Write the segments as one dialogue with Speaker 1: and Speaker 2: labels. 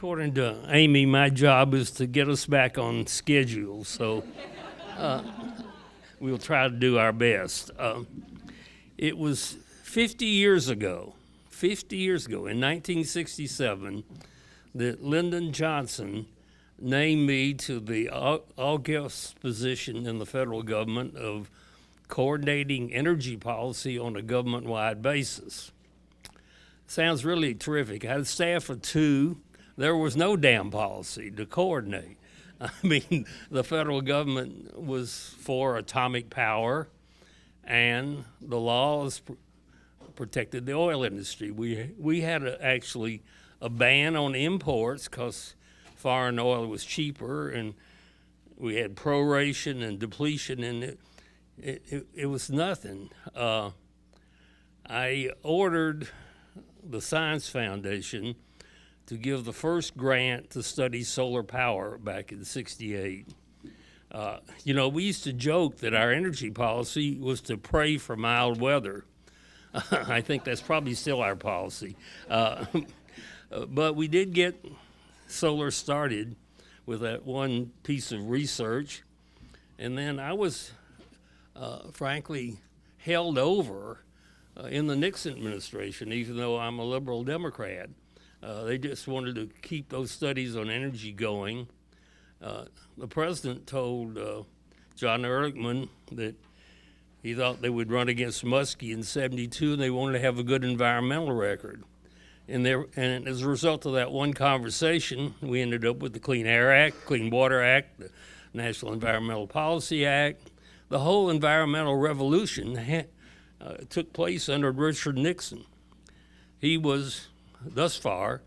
Speaker 1: according to Amy, my job is to get us back on schedule, so we'll try to do our best. It was 50 years ago in 1967, that Lyndon Johnson named me to the august position in the federal government of coordinating energy policy on a government-wide basis. Sounds really terrific. I had a staff of 2. There was no damn policy to coordinate. I mean, the federal government was for atomic power, and the laws protected the oil industry. We had actually a ban on imports because foreign oil was cheaper, and we had proration and depletion, and it was nothing. I ordered the Science Foundation to give the first grant to study solar power back in '68. We used to joke that our energy policy was to pray for mild weather. I think that's probably still our policy. But we did get solar started with that one piece of research. And then I was, frankly, held over in the Nixon administration, even though I'm a liberal Democrat. They just wanted to keep those studies on energy going. The president told John Ehrlichman that he thought they would run against Muskie in '72, and they wanted to have a good environmental record. And as a result of that one conversation, we ended up with the Clean Air Act, Clean Water Act, the National Environmental Policy Act. The whole environmental revolution took place under Richard Nixon. He was, thus far,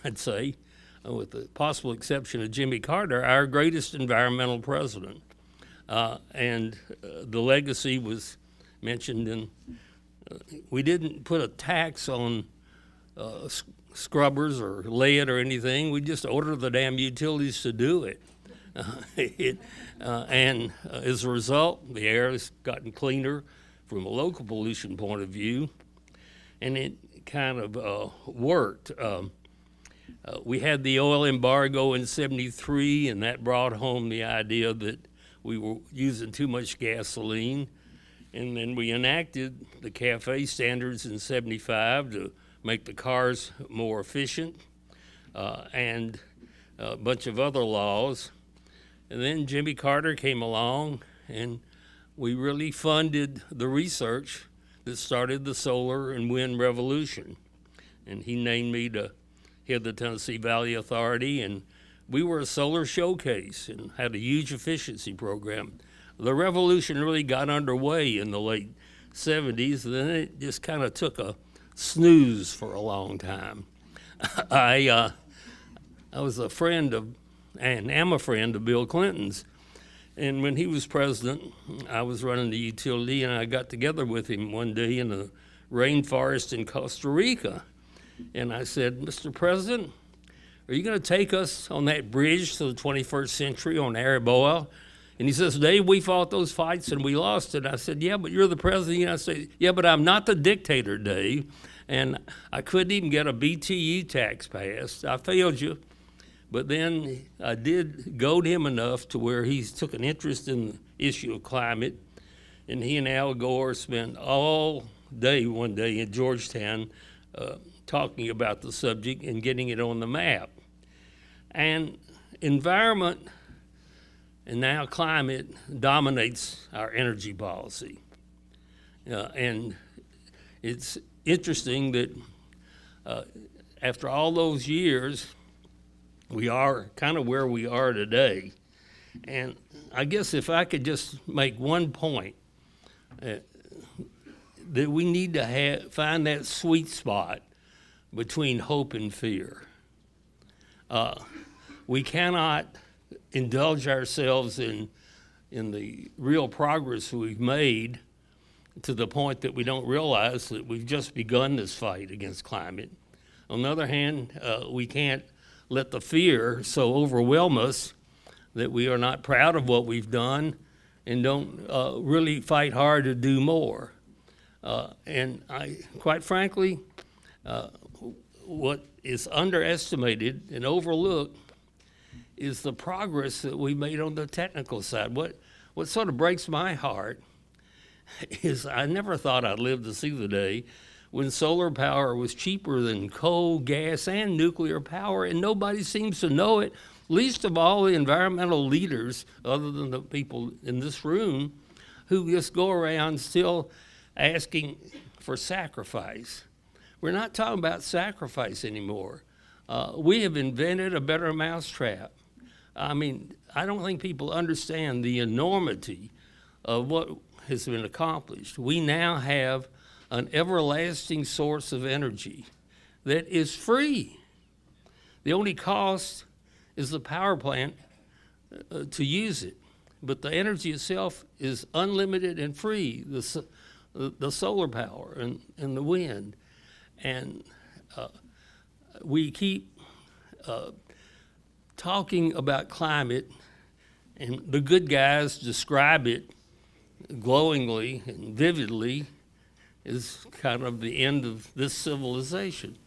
Speaker 1: I'd say, with the possible exception of Jimmy Carter, our greatest environmental president. And the legacy was mentioned in, we didn't put a tax on scrubbers or lead or anything. We just ordered the damn utilities to do it. And as a result, the air has gotten cleaner from a local pollution point of view, and it kind of worked. We had the oil embargo in '73, and that brought home the idea that we were using too much gasoline. And then we enacted the CAFE standards in '75 to make the cars more efficient, and a bunch of other laws. And then Jimmy Carter came along, and we really funded the research that started the solar and wind revolution. And he named me to head the Tennessee Valley Authority, and we were a solar showcase and had a huge efficiency program. The revolution really got underway in the late '70s, and then it just kind of took a snooze for a long time. I was a friend of, and am a friend of Bill Clinton's, and when he was president, I was running the utility, and I got together with him one day in the rainforest in Costa Rica, and I said, "Mr. President, are you going to take us on that bridge to the 21st century on Araboa?" And he says, "Dave, we fought those fights and we lost it." I said, "Yeah, but you're the president." And I said, "Yeah, but I'm not the dictator, Dave." And I couldn't even get a BTU tax passed. I failed you. But then I did goad him enough to where he took an interest in the issue of climate. And he and Al Gore spent all day one day in Georgetown talking about the subject and getting it on the map. And environment and now climate dominates our energy policy. And it's interesting that after all those years, we are kind of where we are today. And I guess if I could just make one point, that we need to find that sweet spot between hope and fear. We cannot indulge ourselves in the real progress we've made to the point that we don't realize that we've just begun this fight against climate. On the other hand, we can't let the fear so overwhelm us that we are not proud of what we've done and don't really fight hard to do more. And quite frankly, what is underestimated and overlooked is the progress that we made on the technical side. What sort of breaks my heart is I never thought I'd live to see the day when solar power was cheaper than coal, gas, and nuclear power, and nobody seems to know it, least of all the environmental leaders, other than the people in this room, who just go around still asking for sacrifice. We're not talking about sacrifice anymore. We have invented a better mousetrap. I mean, I don't think people understand the enormity of what has been accomplished. We now have an everlasting source of energy that is free. The only cost is the power plant to use it, but the energy itself is unlimited and free, the solar power and the wind. And we keep talking about climate, and the good guys describe it glowingly and vividly as kind of the end of this civilization.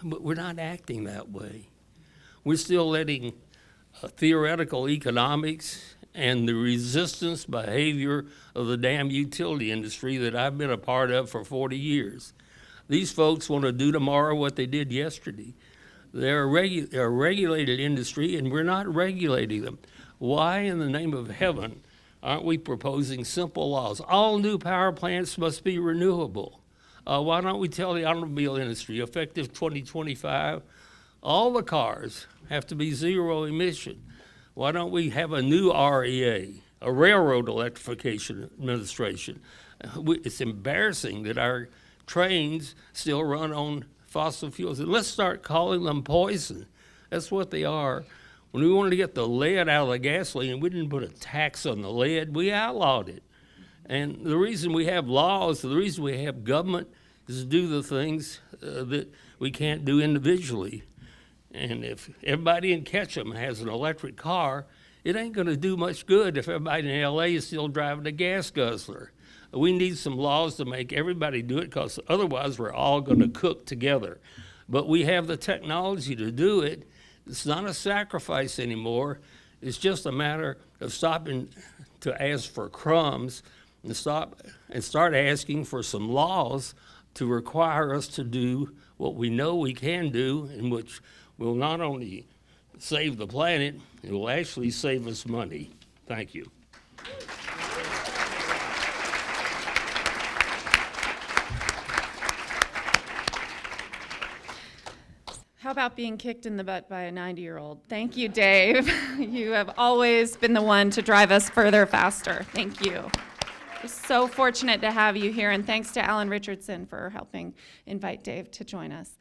Speaker 1: But we're not acting that way. We're still letting theoretical economics and the resistance behavior of the damn utility industry that I've been a part of for 40 years. These folks want to do tomorrow what they did yesterday. They're a regulated industry, and we're not regulating them. Why in the name of heaven aren't we proposing simple laws? All new power plants must be renewable. Why don't we tell the automobile industry, effective 2025, all the cars have to be zero emission? Why don't we have a new REA, a Railroad Electrification Administration? It's embarrassing that our trains still run on fossil fuels. And let's start calling them poison. That's what they are. When we wanted to get the lead out of the gasoline, we didn't put a tax on the lead, we outlawed it. And the reason we have laws, the reason we have government is to do the things that we can't do individually. And if everybody in Ketchum has an electric car, it ain't gonna do much good if everybody in LA is still driving a gas guzzler. We need some laws to make everybody do it, because otherwise we're all gonna cook together. But we have the technology to do it. It's not a sacrifice anymore. It's just a matter of stopping to ask for crumbs and start asking for some laws to require us to do what we know we can do, and which will not only save the planet, it will actually save us money. Thank you.
Speaker 2: How about being kicked in the butt by a 90-year-old? Thank you, Dave. You have always been the one to drive us further, faster. Thank you. We're so fortunate to have you here, and thanks to Alan Richardson for helping invite Dave to join us.